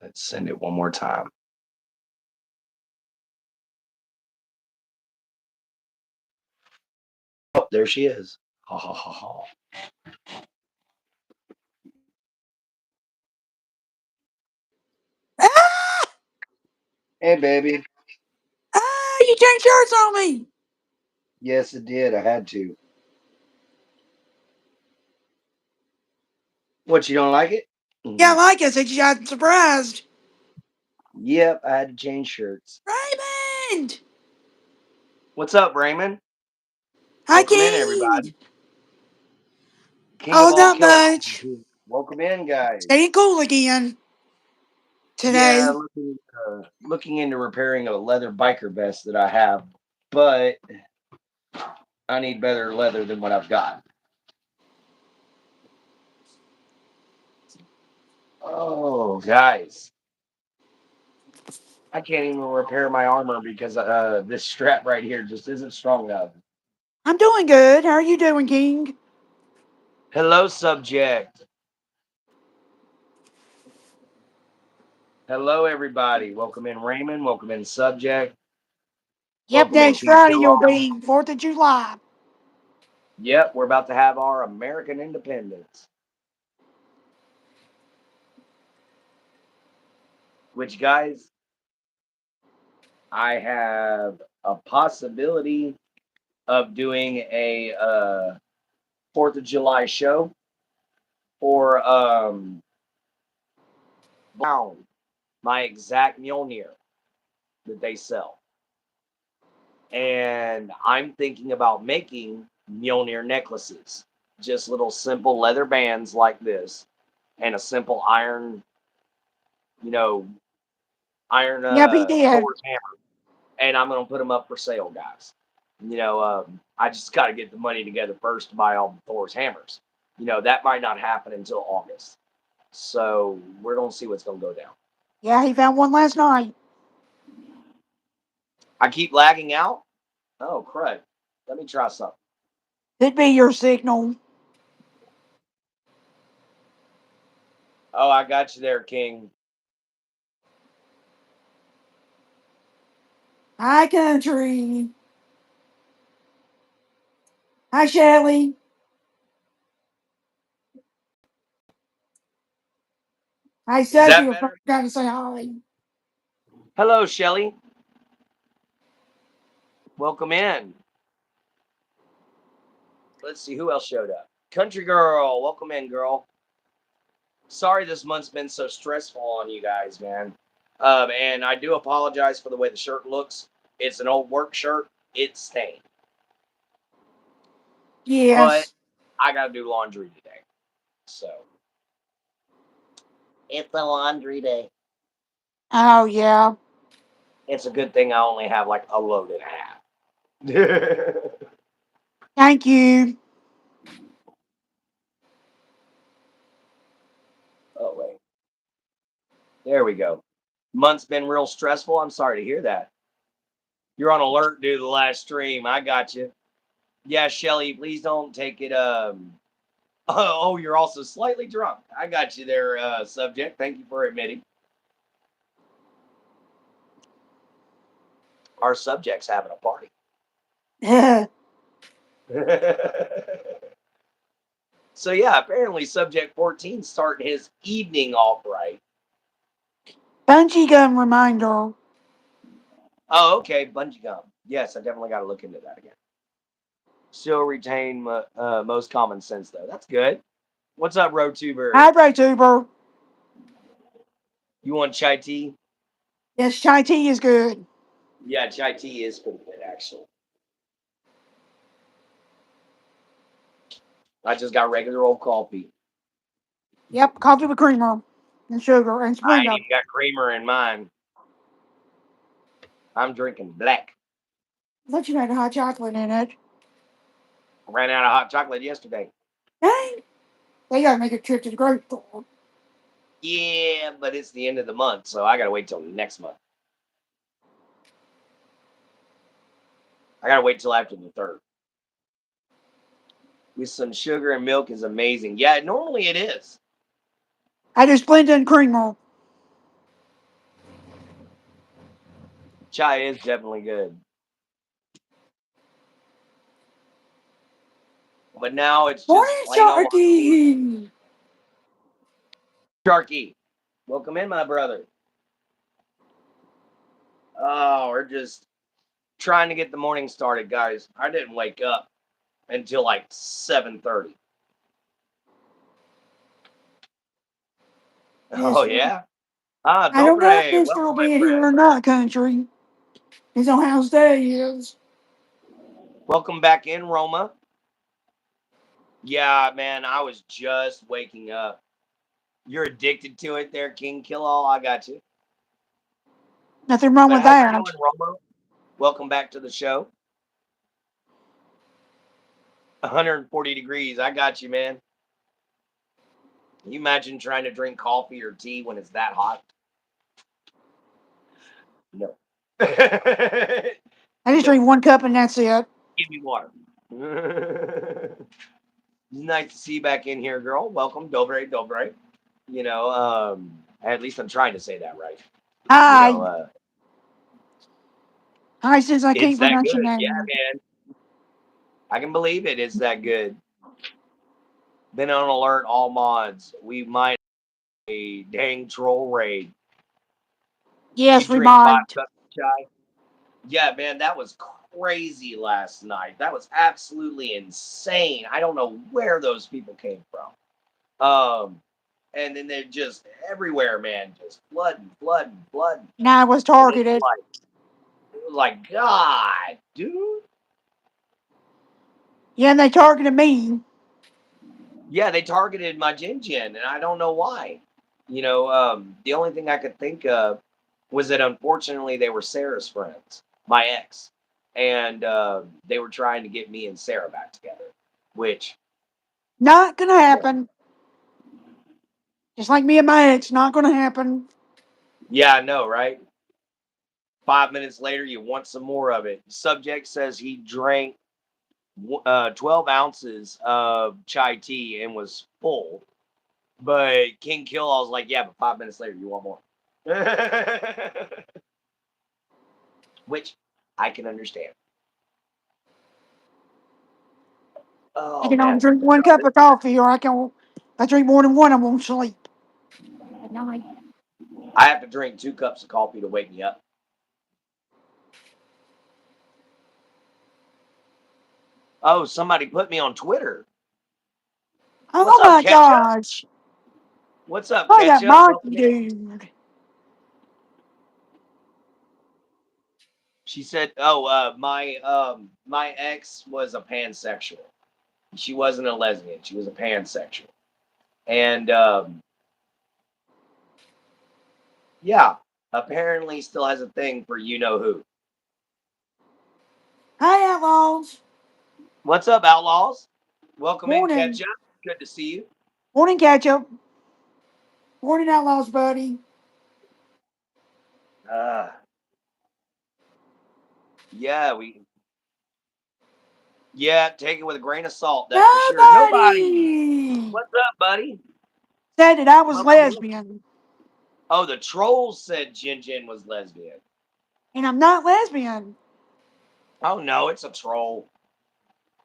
Let's send it one more time. Oh, there she is. Ha ha ha ha. Ah! Hey, baby. Ah! You changed shirts on me. Yes, it did. I had to. What, you don't like it? Yeah, I Mhm. like it. Said you got surprised. Yep, I had to change shirts. Raymond! What's up, Raymond? Hi, Welcome in, King. everybody. King of Oh, all not killer. much. Welcome in, guys. Staying cool again Yeah, today. looking into repairing a leather biker vest that I have, but I need better leather than what I've got. Oh, guys, I can't even repair my armor because this strap right here just isn't strong enough. I'm doing good. How are you doing, King? Hello, subject. Hello, everybody. Welcome in, Raymond. Welcome in, subject. Yep, Welcome in, next King Friday you'll Killon. be 4th of July. Yep, we're about to have our American independence. Which, guys, I have a possibility of doing a 4th of July show for Brown, my exact Mjolnir that they sell. And I'm thinking about making Mjolnir necklaces, just little simple leather bands like this, and a simple you know, iron Yep, he did. Thor's hammer. And I'm gonna put them up for sale, guys. I just got to get the money together first to buy all the Thor's hammers. That might not happen until August. So we're gonna see what's gonna go down. Yeah, he found one last night. I keep lagging out. Oh crud! Let me try something. Could be your signal. Oh, I got you there, King. Hi, country. Hi, Shelley. Hi, Is Sophie. that We're better? trying to say hi. Hello, Shelly. Welcome in. Let's see who else showed up. Country girl, welcome in, girl. Sorry this month's been so stressful on you guys, man. And I do apologize for the way the shirt looks. It's an old work shirt. It's stained, but Yes. I got to do laundry today. So it's a laundry day. Oh, yeah. It's a good thing I only have like a load and a half. Thank you. Oh, wait. There we go. Month's been real stressful. I'm sorry to hear that. You're on alert due to the last stream. I got you. Yeah, Shelly, please don't take it. Oh, you're also slightly drunk. I got you there, subject. Thank you for admitting. Our subject's having a party. So yeah, apparently subject 14 starting his evening off right. Bungee gum reminder. Oh, okay, bungee gum. Yes, I definitely got to look into that again. Still retain most common sense though. That's good. What's up, Hi, RoTuber? Tuber. You want chai tea? Yes, chai tea is good. Yeah, chai tea is pretty good actually. I just got regular old coffee. Yep, coffee with creamer and sugar and I ain't Splenda. even got creamer in mine. I'm drinking black. But you had hot chocolate in it. Ran out of hot chocolate yesterday. Dang. They gotta make a trip to the grocery store. Yeah, but it's the end of the month, so I gotta wait till next month. I gotta wait till after the third. With some sugar and milk is amazing. Yeah, normally it is. I do Splenda and creamer. Chai is definitely good. But now it's just Morning, plain old tea. Sharky. Sharky, welcome in, my brother. Oh, we're just trying to get the morning started, guys. I didn't wake up until like 7:30. Oh Yes, yeah. Ah, I don't know if dobre. Mister will Welcome, my be in here friend. or not, country. Depends on how his day is. Welcome back in, Roma. Yeah, man, I was just waking up. You're addicted to it there, King Kill All. I got you. Nothing wrong But with how you that. doing, Roma? Welcome back to the show. 140 degrees. I got you, man. Can you imagine trying to drink coffee or tea when it's that hot? No. I just No. drink one cup and that's it. Give me water. Nice to see you back in here, girl. Welcome. Dobre, dobre. At least I'm trying to say that right. You know, Hi. uh, Hi, since I it's can't that pronounce your good. Yeah, name. man. I can believe it. It's that good. Been on alert, all mods. We might have a dang troll raid. You Yes, drink five remind. cups of chai? Yeah, man, that was crazy last night. That was absolutely insane. I don't know where those people came from. And then they're just everywhere, man, just flooding, flooding, flooding. And I was And it's targeted. like, God, dude. Yeah, and they targeted me. Yeah, they targeted my Jin, and I don't know why. The only thing I could think of was that unfortunately they were Sarah's friends, my ex, and they were trying to get me and Sarah back together. Which, Not gonna yeah, happen. Just like me and my ex, not gonna happen. yeah, I know, right? 5 minutes later, you want some more of it. Subject says he drank 12 ounces of chai tea and was full. But King Kill, I was like, yeah, but 5 minutes later, you want more. Which I can understand. I Oh can only man, drink one cup of coffee, or if I drink more than one, I won't sleep at night. I have to drink 2 cups of coffee to wake me up. Oh, somebody put me on Twitter. What's Oh up, my Ketchup? gosh. What's up, Oh, that Ketchup? monkey Welcome in. dude. She said, "Oh, my ex was a pansexual. She wasn't a lesbian. She was a pansexual, and yeah, apparently still has a thing for you know who. Hi, outlaws. What's up, outlaws? Welcome in, Morning. Ketchup. Good to see you. Morning, ketchup. Morning, outlaws, buddy. Uh, yeah, take it with a grain of salt. That's for sure. Nobody. Nobody What's up, buddy? said that I was Welcome in. lesbian, Oh, the trolls said Jin was lesbian. and I'm not lesbian. Oh no, it's a troll.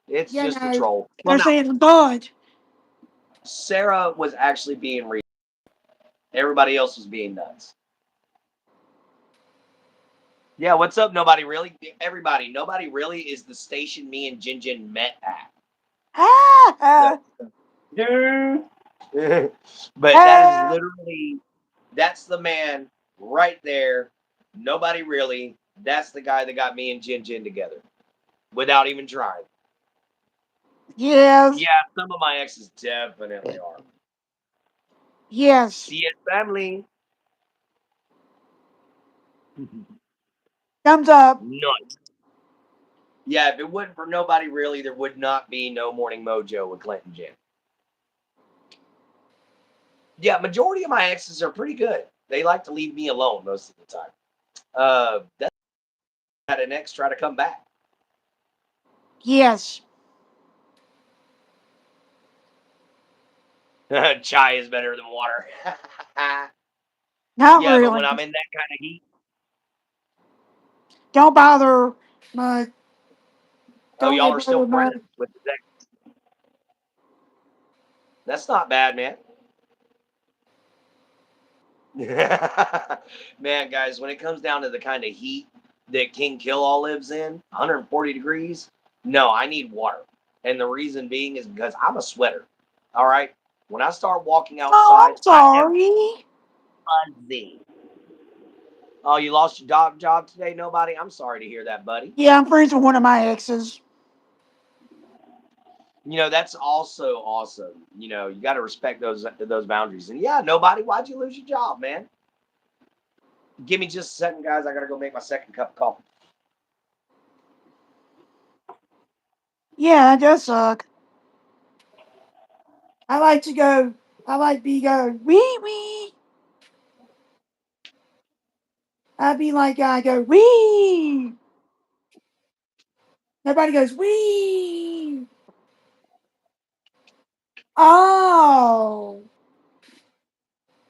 It's You just a know, troll. Well, they're now saying, but Sarah was actually being real. Everybody else was being nuts. Yeah, what's up? Nobody really. Everybody, nobody really is the station me and Jin met at. ah, So, ah, dude. But that is ah, literally that's the man right there. Nobody really. That's the guy that got me and Jin together without even trying. yes, Yeah, some of my exes definitely are. yes. CS family. Thumbs up. Nice. Yeah, if it wasn't for nobody really, there would not be no Morning Mojo with Clint and Jen. Yeah, majority of my exes are pretty good. They like to leave me alone most of the time. That's had an ex try to come back. Yes, Chai is better than water. not Yeah, but when really. I'm in that kind of heat, Don't bother, but Oh, don't y'all let are still brother know. friends with the That's not bad, man. Man, guys, when it comes down to the kind of heat that King Kill All lives in, 140 degrees, no, I need water. And the reason being is because I'm a sweater. All right. When I start walking Oh, outside, I'm I am sorry. fuzzy. Oh, you lost your job today? Nobody? I'm sorry to hear that, buddy. Yeah, I'm friends with one of my exes. That's also awesome. You got to respect those boundaries. And yeah, nobody. Why'd you lose your job, man? Give me just a second, guys. I gotta go make my second cup of coffee. Yeah, that does suck. I like to go. I like be go wee wee. I'd be like I go wee. Nobody goes wee. Oh,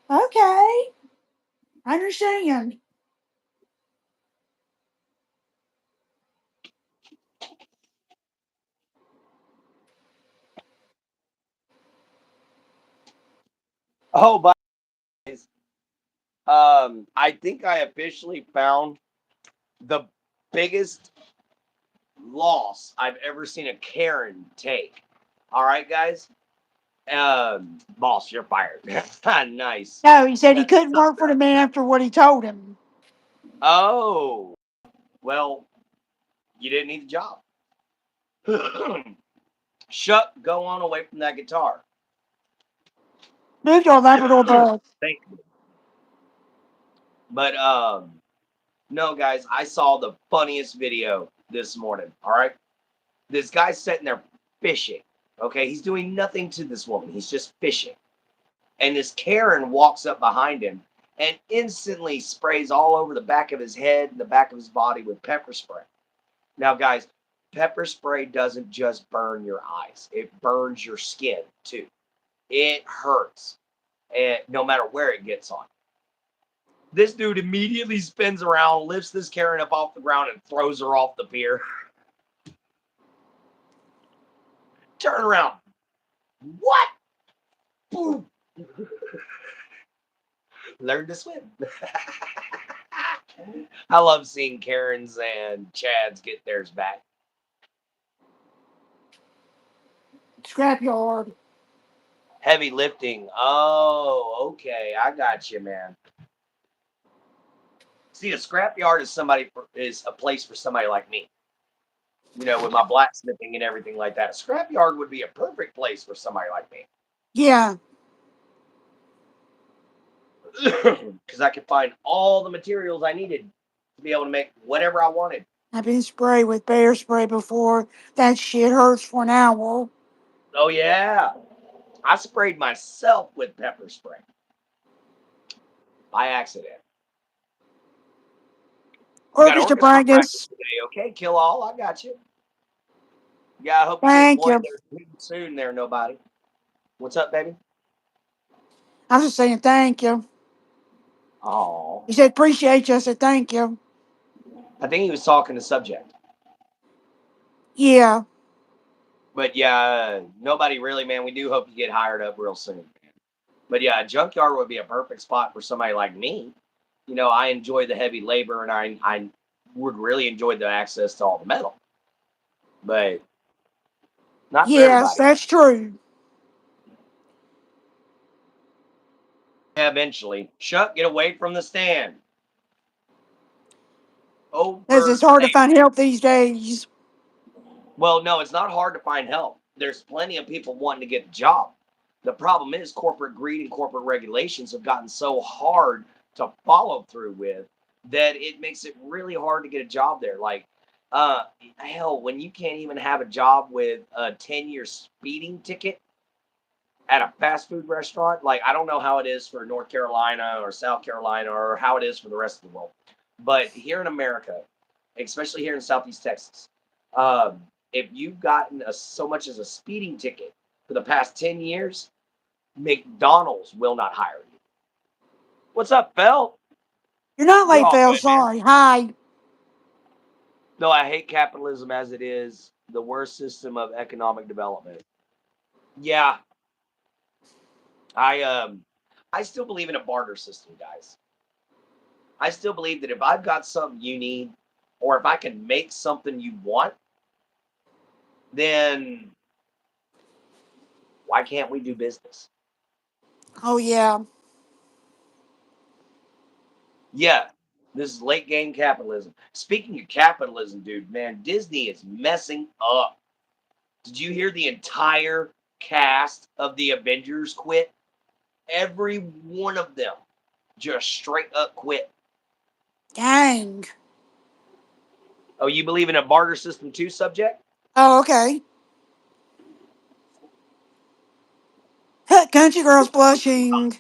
okay. I understand. Oh, but I think I officially found the biggest loss I've ever seen a Karen take. All right, guys. Boss, you're fired. Nice. No, he said he That's couldn't work for the man after what he told him. oh well. You didn't need the job. Shuck, go on away from that guitar. Moved to a Labrador bug. Thank you. But no, guys, I saw the funniest video this morning. All right, this guy's sitting there fishing. Okay, he's doing nothing to this woman. He's just fishing, and this Karen walks up behind him and instantly sprays all over the back of his head and the back of his body with pepper spray. Now, guys, pepper spray doesn't just burn your eyes; it burns your skin too. It hurts, and no matter where it gets on. This dude immediately spins around, lifts this Karen up off the ground, and throws her off the pier. Turn around. What? Boom. Learn to swim. I love seeing Karens and Chads get theirs back. Scrapyard. Heavy lifting. Oh, okay. I got you, man. See, a scrapyard is a place for somebody like me. With my blacksmithing and everything like that. A scrapyard would be a perfect place for somebody like me. Yeah, Because I could find all the materials I needed to be able to make whatever I wanted. I've been sprayed with bear spray before. That shit hurts for an hour. Oh yeah, I sprayed myself with pepper spray by accident. We got Orchestra orchestra practice practice. today. Okay, kill all. I got you. Yeah, I hope you get Thank employed you. there soon. There, nobody. What's up, baby? I was just saying thank you. Oh, He said appreciate you. I said thank you. I think he was talking to subject. Yeah. But yeah, nobody really, man. We do hope you get hired up real soon. But yeah, a junkyard would be a perfect spot for somebody like me. I enjoy the heavy labor, and I would really enjoy the access to all the metal, but not for Yes, everybody. that's true. Yeah, eventually, Chuck, get away from the stand. Because it's Over hard there. to find help these days. Well, no, it's not hard to find help. There's plenty of people wanting to get a job. The problem is corporate greed and corporate regulations have gotten so hard to follow through with that it makes it really hard to get a job there. Like, uh, hell, when you can't even have a job with a 10-year speeding ticket at a fast food restaurant, like, I don't know how it is for North Carolina or South Carolina or how it is for the rest of the world. But here in America, especially here in Southeast Texas, if you've gotten so much as a speeding ticket for the past 10 years, McDonald's will not hire you. What's up, Phil? You're not You're late, all Phil. good, man. Sorry. Hi. No, I hate capitalism as it is the worst system of economic development. Yeah, I I still believe in a barter system, guys. I still believe that if I've got something you need, or if I can make something you want, then why can't we do business? Oh yeah. Yeah, this is late game capitalism. Speaking of capitalism, dude, man, Disney is messing up. Did you hear the entire cast of the Avengers quit? Every one of them just straight up quit. Dang. Oh, you believe in a barter system too, subject? Oh, okay. Country girls blushing.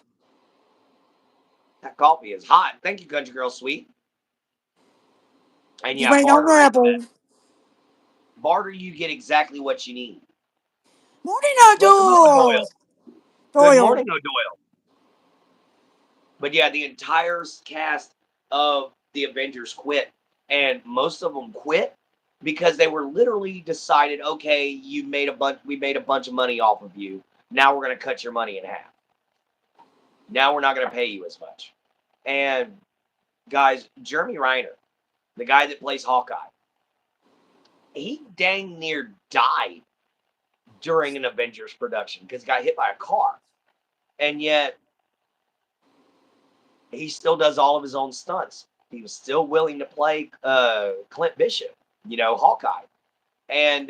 That coffee is hot. Thank you, Country Girl Sweet. And You yeah, ain't no rebel. barter, you get exactly what you need. Morning, Welcome in, O'Doyle. Doyle. Good Doyle. morning, O'Doyle. But yeah, the entire cast of the Avengers quit, and most of them quit because they were literally decided, okay, we made a bunch of money off of you. Now we're going to cut your money in half. Now we're not going to pay you as much. And guys, Jeremy Reiner, the guy that plays Hawkeye, he dang near died during an Avengers production because he got hit by a car. And yet he still does all of his own stunts. He was still willing to play Clint Bishop, Hawkeye. And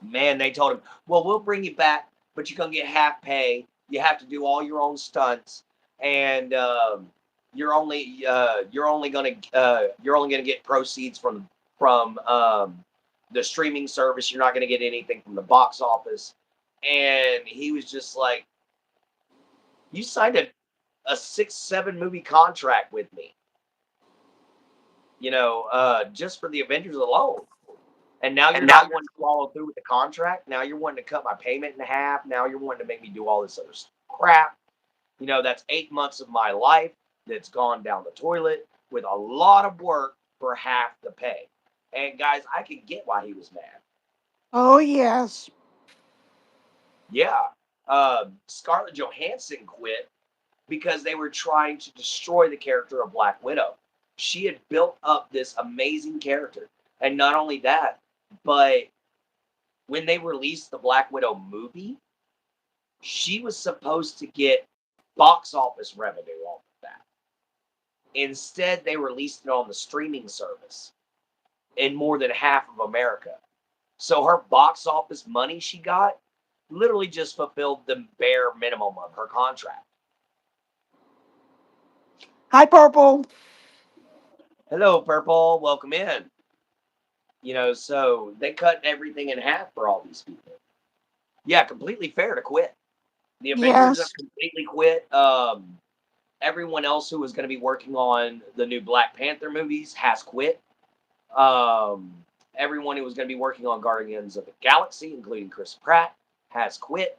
man, they told him, "Well, we'll bring you back, but you're gonna get half pay. You have to do all your own stunts, and you're only gonna get proceeds from the streaming service. You're not gonna get anything from the box office." And he was just like, "You signed a 6, 7 movie contract with me, just for the Avengers alone. And now you're not wanting to follow through with the contract. Now you're wanting to cut my payment in half. Now you're wanting to make me do all this other crap. That's 8 months of my life that's gone down the toilet with a lot of work for half the pay." And guys, I can get why he was mad. Oh, yes. Yeah. Scarlett Johansson quit because they were trying to destroy the character of Black Widow. She had built up this amazing character. And not only that, but when they released the Black Widow movie, she was supposed to get box office revenue off of that. Instead, they released it on the streaming service in more than half of America. So her box office money she got literally just fulfilled the bare minimum of her contract. Hi, Purple. Hello, Purple. Welcome in. So they cut everything in half for all these people. Yeah, completely fair to quit. The Avengers have Yes. completely quit. Everyone else who was going to be working on the new Black Panther movies has quit. Um, Everyone who was going to be working on Guardians of the Galaxy, including Chris Pratt, has quit.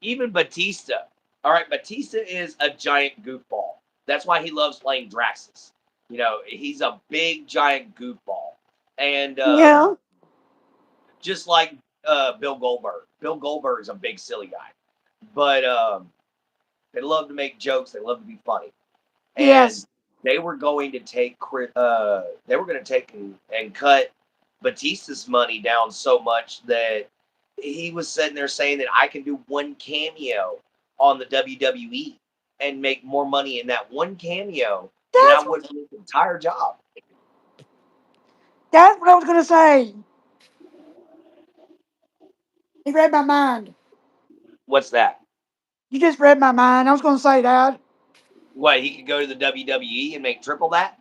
Even Batista. All right, Batista is a giant goofball. That's why he loves playing Draxus. He's a big giant goofball, and Yeah. just like Bill Goldberg. Bill Goldberg is a big silly guy, but they love to make jokes. They love to be funny, and Yes. they were going to take and cut Batista's money down so much that he was sitting there saying that I can do one cameo on the WWE and make more money in that one cameo than I That's would with his entire job. that's what I was gonna say. He read my mind. What's that? You just read my mind. I was gonna say that. What, he could go to the WWE and make triple that?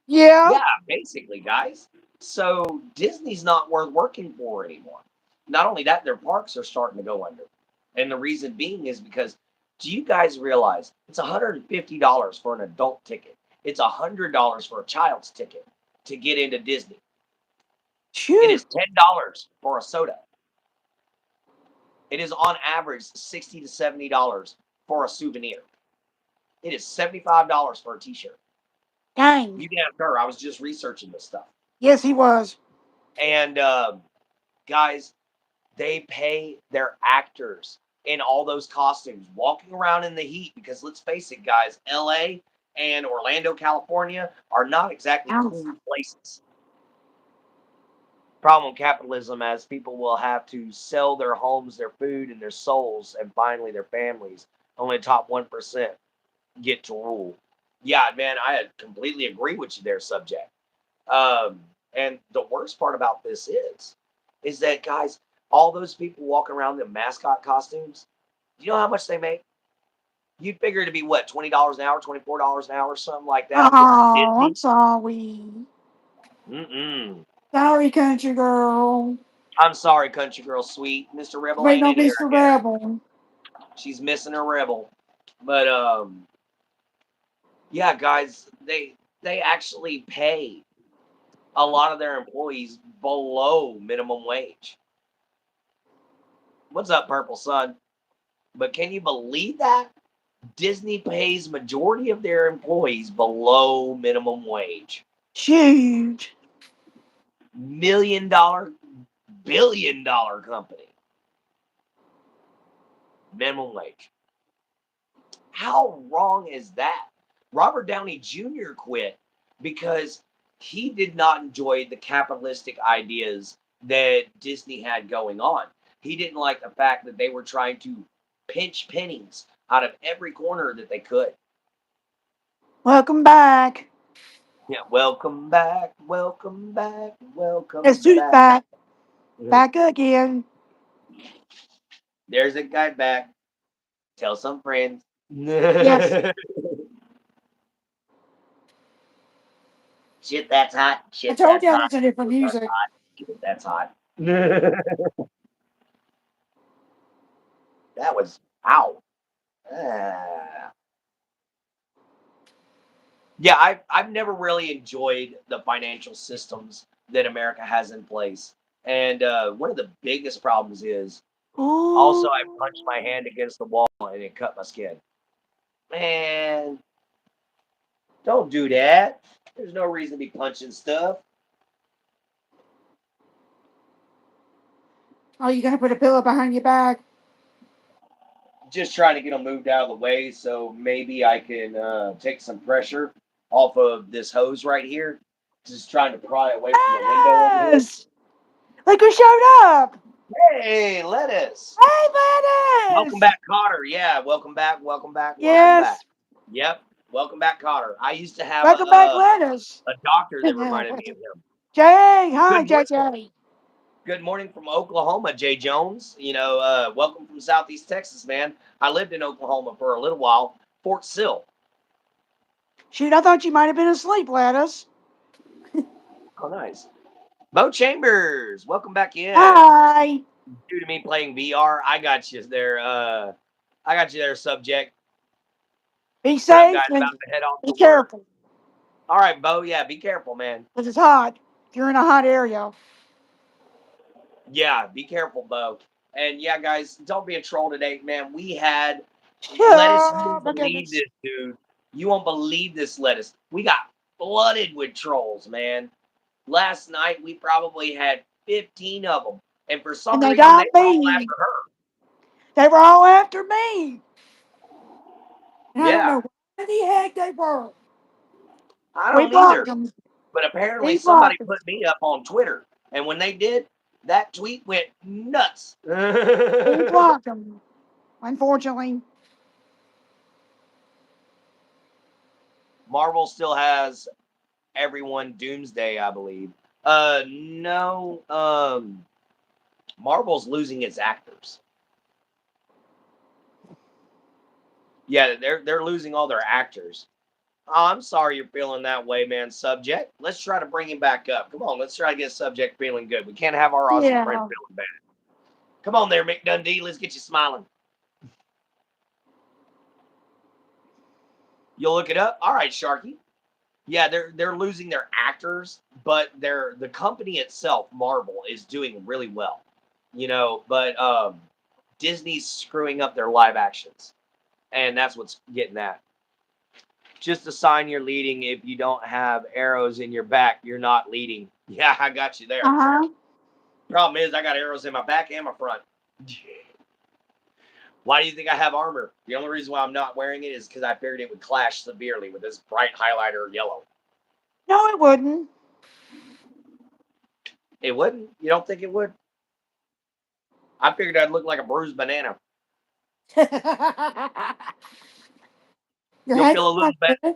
Yeah. Yeah, basically, guys. So Disney's not worth working for anymore. Not only that, their parks are starting to go under. And the reason being is because, do you guys realize it's $150 for an adult ticket? It's $100 for a child's ticket to get into Disney. It Phew. is $10 for a soda. It is on average $60 to $70 for a souvenir. It is $75 for a t-shirt. Dang. You damn sure. I was just researching this stuff. Yes, he was. And guys, they pay their actors in all those costumes walking around in the heat because let's face it, guys, LA and Orlando, California are not exactly Ow. cool places. Problem with capitalism as people will have to sell their homes, their food, and their souls, and finally their families. Only the top 1% get to rule. Yeah, man, I completely agree with you there, subject. And the worst part about this is that guys, all those people walking around in mascot costumes, you know how much they make? You'd figure it to be what, $20 an hour, $24 an hour, something like that. This is Oh, I'm Disney. sorry. Mm-mm. Sorry, country girl. I'm sorry, country girl sweet. Mr. I'm Rebel waiting ain't on in here Mr. again. Rebel. She's missing her rebel. But yeah, guys, they actually pay a lot of their employees below minimum wage. What's up, Purple Sun? But can you believe that? Disney pays majority of their employees below minimum wage. Shoot. $1 million, $1 billion company. Minimum wage. How wrong is that? Robert Downey Jr. quit because he did not enjoy the capitalistic ideas that Disney had going on. He didn't like the fact that they were trying to pinch pennies out of every corner that they could. Welcome back. Yeah, welcome back, welcome back, It's welcome Tooth back. back. Back again. There's a guy back. Tell some friends. Yes. Shit, that's hot. I Shit, told that's you hot. it's a different Shit, that's music. hot. Shit, that's hot. That was ow. Ah. Yeah, I've never really enjoyed the financial systems that America has in place, and one of the biggest problems is also I Ooh. punched my hand against the wall and it cut my skin. Man, don't do that. There's no reason to be punching stuff. Oh, you gotta put a pillow behind your back. Just trying to get them moved out of the way so maybe I can take some pressure off of this hose right here. Just trying to pry away from the window over here. Lettuce! Look who showed up! Hey, lettuce. Hey, Welcome lettuce! back, Cotter. Yeah, welcome back, welcome back, welcome back. Yes. Yep, welcome back, Cotter. I used to have Welcome back, lettuce. a doctor that reminded me of him. Jay, hi, Good morning. JJ. Good morning from Oklahoma, Jay Jones. Welcome from Southeast Texas, man. I lived in Oklahoma for a little while. Fort Sill. Shoot, I thought you might have been asleep, lettuce. Oh, nice. Bo Chambers, welcome back in. Hi. Due to me playing VR, I got you there. I got you there, subject. Be What up, guys? safe and About to head off be to work. careful, All right, Bo. Yeah, be careful, man. because it's hot. If you're in a hot area. Yeah, be careful, Bo. And yeah, guys, don't be a troll today, man. We had lettuce. You Oh, won't my believe goodness. this, dude. You won't believe this lettuce. We got flooded with trolls, man. Last night we probably had 15 of them, and for And some they reason they got were all me. after her. They were all after me. And I don't Yeah, know where the heck they were. I We don't blocked either. them. But apparently We somebody blocked them. put me up on Twitter, and when they did, that tweet went nuts. We blocked them. Unfortunately. Marvel still has everyone Doomsday, I believe. No, Marvel's losing its actors. Yeah, they're losing all their actors. Oh, I'm sorry you're feeling that way, man. Subject. Let's try to bring him back up. Come on, let's try to get Subject feeling good. We can't have our Aussie friend Yeah. feeling bad. Come on there, Mick Dundee. Let's get you smiling. You'll look it up. All right, Sharky. Yeah, they're losing their actors, but the company itself, Marvel, is doing really well. But Disney's screwing up their live actions, and that's what's getting that. Just a sign you're leading. If you don't have arrows in your back, you're not leading. Yeah, I got you there. Uh-huh. Problem is, I got arrows in my back and my front. Why do you think I have armor? The only reason why I'm not wearing it is because I figured it would clash severely with this bright highlighter yellow. No, it wouldn't. It wouldn't. You don't think it would? I figured I'd look like a bruised banana. Your You'll head feel a little looks better. good.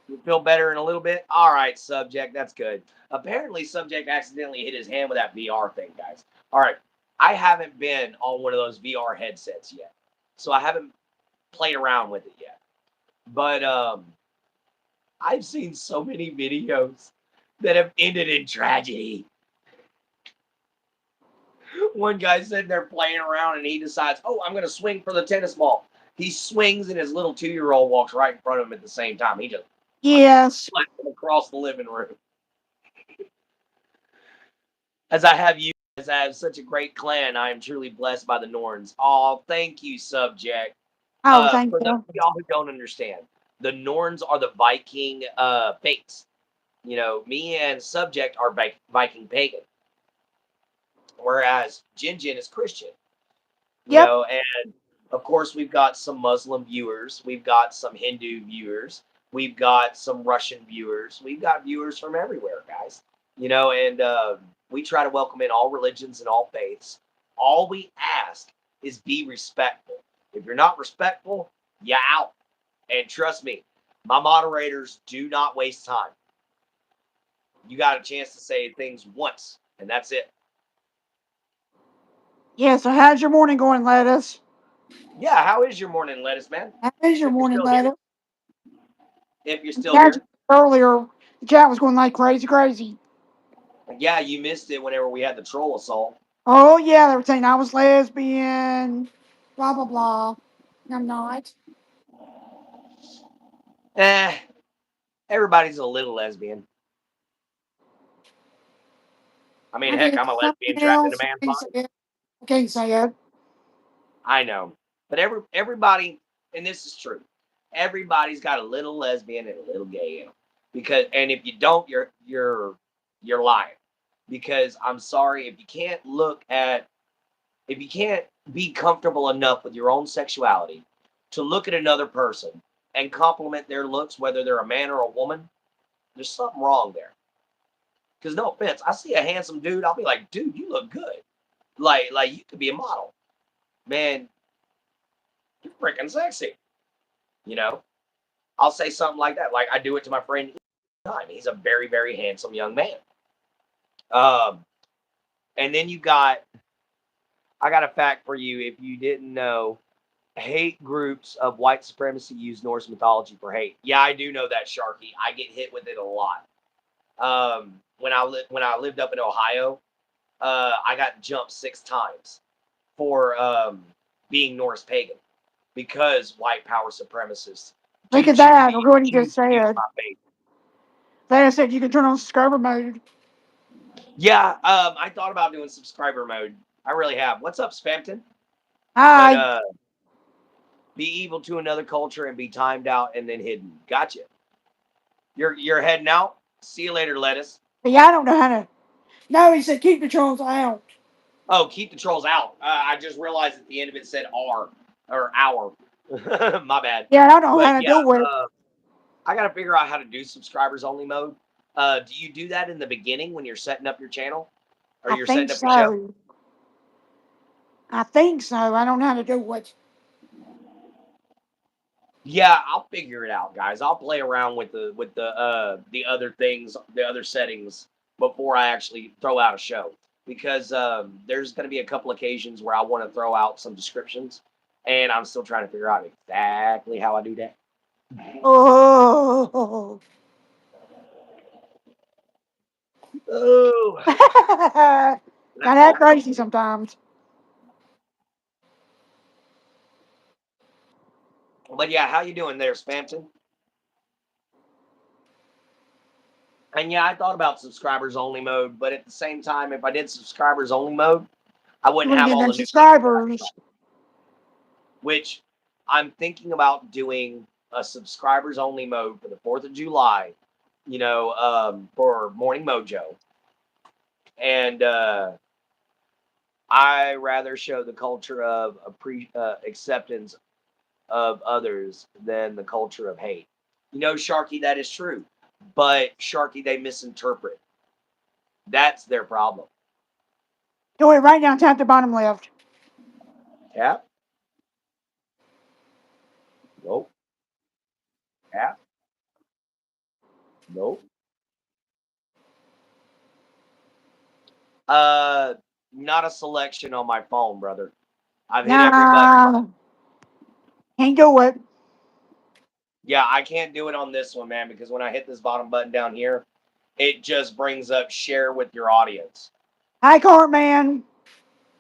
You'll feel better in a little bit. All right, subject. That's good. Apparently, subject accidentally hit his hand with that VR thing, guys. All right. I haven't been on one of those VR headsets yet, so I haven't played around with it yet. But I've seen so many videos that have ended in tragedy. One guy sitting there playing around and he decides, oh, I'm going to swing for the tennis ball. He swings and his little 2-year-old walks right in front of him at the same time. He just Yes. slaps him across the living room. As I have you, as I have such a great clan, I am truly blessed by the Norns. Oh, thank you, subject. Oh, thank For the you. y'all who don't understand, the Norns are the Viking fates. You know, me and subject are Viking pagan, whereas Jin Jin is Christian. You Yep. know, and of course we've got some Muslim viewers, we've got some Hindu viewers, we've got some Russian viewers, we've got viewers from everywhere, guys. You know, and we try to welcome in all religions and all faiths. All we ask is be respectful. If you're not respectful, you out. And trust me, my moderators do not waste time. You got a chance to say things once, and that's it. Yeah, so how's your morning going, Lettuce? Yeah, how is your morning, lettuce man? How is your If you're morning, still here, Lettuce? if you're I'm still glad you here. earlier. The chat was going like crazy, crazy. Yeah, you missed it whenever we had the troll assault. Oh, yeah, they were saying I was lesbian, blah, blah, blah. I'm not. Eh, everybody's a little lesbian. I mean, I heck, did I'm a lesbian something trapped in a else. man's body. I can't say it. I know, but everybody, and this is true. Everybody's got a little lesbian and a little gay in them. Because, and if you don't, you're lying. Because I'm sorry, if you can't be comfortable enough with your own sexuality to look at another person and compliment their looks, whether they're a man or a woman, there's something wrong there. Because no offense, I see a handsome dude, I'll be like, dude, you look good. Like you could be a model. Man, you're freaking sexy. You know? I'll say something like that. Like I do it to my friend time. He's a very, very handsome young man. Um, and then I got a fact for you if you didn't know. Hate groups of white supremacy use Norse mythology for hate. Yeah, I do know that, Sharky. I get hit with it a lot. When I lived up in Ohio, I got jumped 6 times for being Norse pagan because white power supremacists Look do at choose that. Look what he just to use said. my faith. Lettuce said you can turn on subscriber mode. Yeah, I thought about doing subscriber mode. I really have. What's up, Spamton? But Hi. be evil to another culture and be timed out and then hidden. Gotcha. You're heading out. See you later, lettuce. See, I don't know how to. No, he said keep the trolls out. Oh, keep the trolls out. I just realized at the end of it said R or hour. My bad. Yeah, I don't know But how to yeah, do it. I got to figure out how to do subscribers only mode. Do you do that in the beginning when you're setting up your channel or I you're think setting up your show? so. I think so. I don't know how to do it. Yeah, I'll figure it out, guys. I'll play around with the other things, the other settings before I actually throw out a show because there's going to be a couple occasions where I want to throw out some descriptions, and I'm still trying to figure out exactly how I do that. Oh. Oh, Got that that cough though. crazy sometimes. But yeah, how you doing there, Spampton? And yeah, I thought about subscribers only mode, but at the same time, if I did subscribers only mode, I You wouldn't want to have get all them the new people that I subscribers. which I'm thinking about doing a subscribers only mode for the 4th of July, for Morning Mojo. And I rather show the culture of acceptance of others than the culture of hate. Sharky, that is true. But Sharky, they misinterpret. That's their problem. Do it right now. Tap the bottom left. Tap. Nope. Tap. Nope. Uh, Not a selection on my phone, brother. I've hit every button. Nah, can't do it. Yeah, I can't do it on this one, man, because when I hit this bottom button down here, it just brings up share with your audience. Hi, Cartman.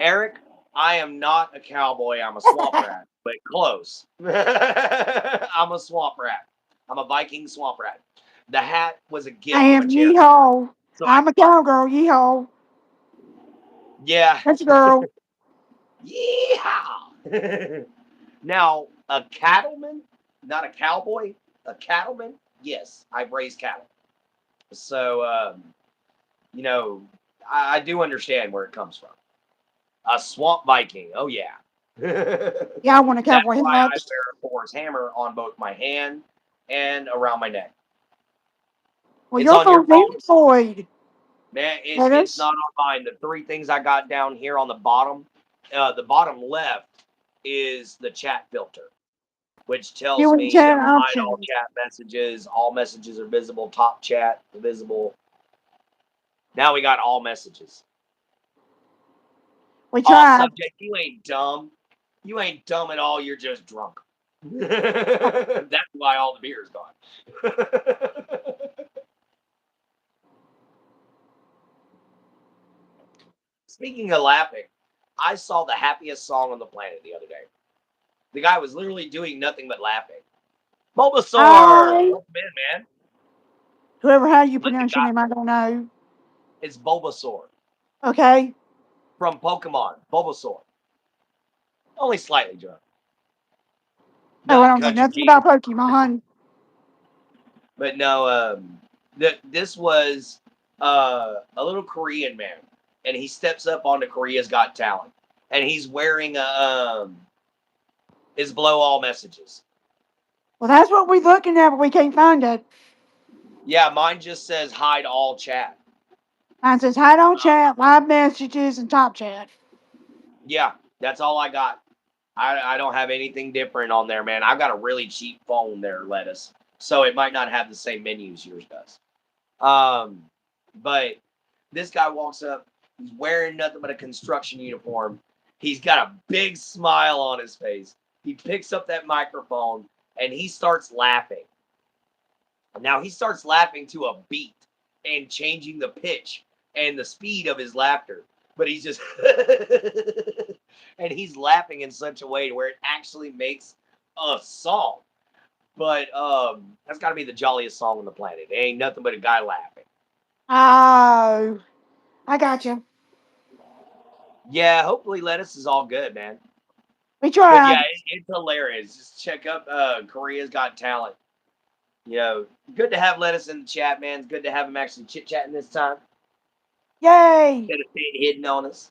Eric, I am not a cowboy. I'm a swamp rat, but close. I'm a swamp rat. I'm a Viking swamp rat. The hat was a I gift from a am charity. yeehaw. So I'm a cowgirl. Yeehaw. yeah. That's a girl. Yeehaw. Now, a cattleman, not a cowboy, a cattleman, yes, I've raised cattle. So, you know, I do understand where it comes from. A swamp Viking, oh yeah. Yeah, I want a That's cowboy why I hat. wear a Thor's hammer on both my hand and around my neck. Well, It's your on your phone's phone, Android. man. That It's is. not on mine. The three things I got down here on the bottom left is the chat filter, which tells Viewing me to chat hide all options. chat messages. All messages are visible. Top chat visible. Now we got all messages. We All tried. subject. You ain't dumb. You ain't dumb at all. You're just drunk. That's why all the beer is gone. Speaking of laughing, I saw the happiest song on the planet the other day. The guy was literally doing nothing but laughing. Bulbasaur! Hi. Welcome in, man. Whoever, how you Let the pronounce your guy, name, I don't know. it's Bulbasaur Okay. from Pokemon. Bulbasaur. Only slightly drunk. Oh, I Nothing don't know country nothing king. about Pokemon. But no, this was a little Korean man. And he steps up onto Korea's Got Talent. And he's wearing his blow all messages. Well, that's what we're looking at, but we can't find it. Yeah, mine just says hide all chat. Mine says hide on chat, live messages, and top chat. Yeah, that's all I got. I don't have anything different on there, man. I've got a really cheap phone there, Lettuce. So it might not have the same menus yours does. Um, but this guy walks up, he's wearing nothing but a construction uniform. He's got a big smile on his face. He picks up that microphone and he starts laughing. Now he starts laughing to a beat and changing the pitch and the speed of his laughter. But he's just and he's laughing in such a way where it actually makes a song. But that's got to be the jolliest song on the planet. It ain't nothing but a guy laughing. Oh, I got you. Yeah, hopefully Lettuce is all good, man. We But yeah, tried. it's hilarious. Just check up Korea's Got Talent. Good to have Lettuce in the chat, man. It's good to have him actually chit chatting this time. Yay, Instead of staying hidden on us.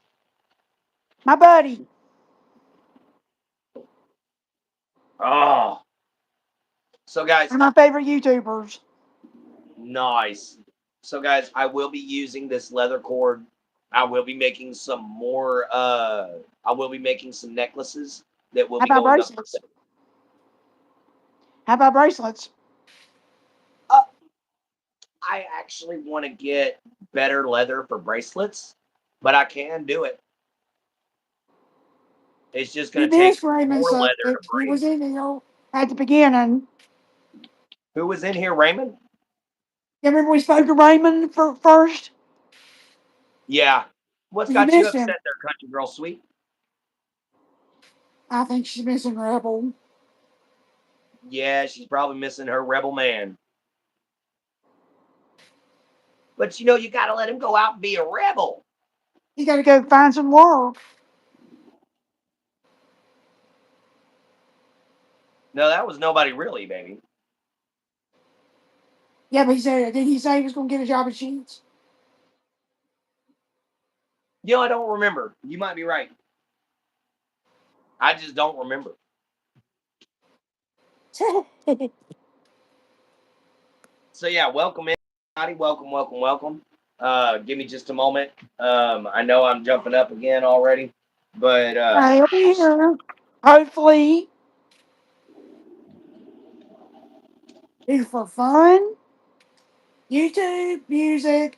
my buddy. Oh, so guys, One of my favorite YouTubers. nice. So guys, I will be using this leather cord. I will be making some more. I will be making some necklaces that will How be about going up for bracelets? sale. How about bracelets? Uh, I actually want to get better leather for bracelets, but I can do it. It's just You going to take missed Raymond more leather to subject. He braid. was in here at the beginning. Who was in here, Raymond? You remember we spoke to Raymond first? Yeah. What's Well, you got you missed him. upset there, country girl sweet? I think she's missing Rebel. Yeah, she's probably missing her rebel man. But you got to let him go out and be a rebel. You got to go find some work. No, that was Nobody Really, baby. Yeah, but he said, did he say he was going to get a job at Sheets? I don't remember. You might be right. I just don't remember. So yeah, welcome in, everybody. Welcome, welcome, welcome. Give me just a moment. I know I'm jumping up again already, but I'll be here. Hopefully, it's for fun. YouTube, music,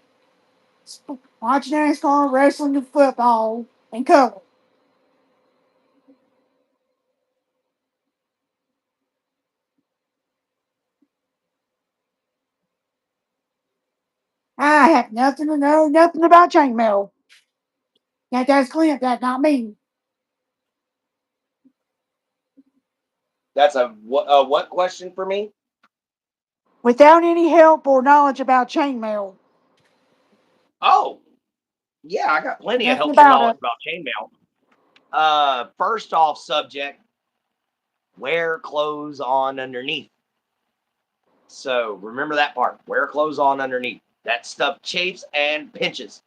watch NASCAR, wrestling, and football, and color. I have nothing to know, nothing about chainmail. That's Clint, that not me. that's a what question for me? Without any help or knowledge about chainmail, Oh, yeah, I got plenty of nothing helpful about knowledge it. about chainmail. First off, subject: wear clothes on underneath. So remember that part. Wear clothes on underneath. That stuff chafes and pinches.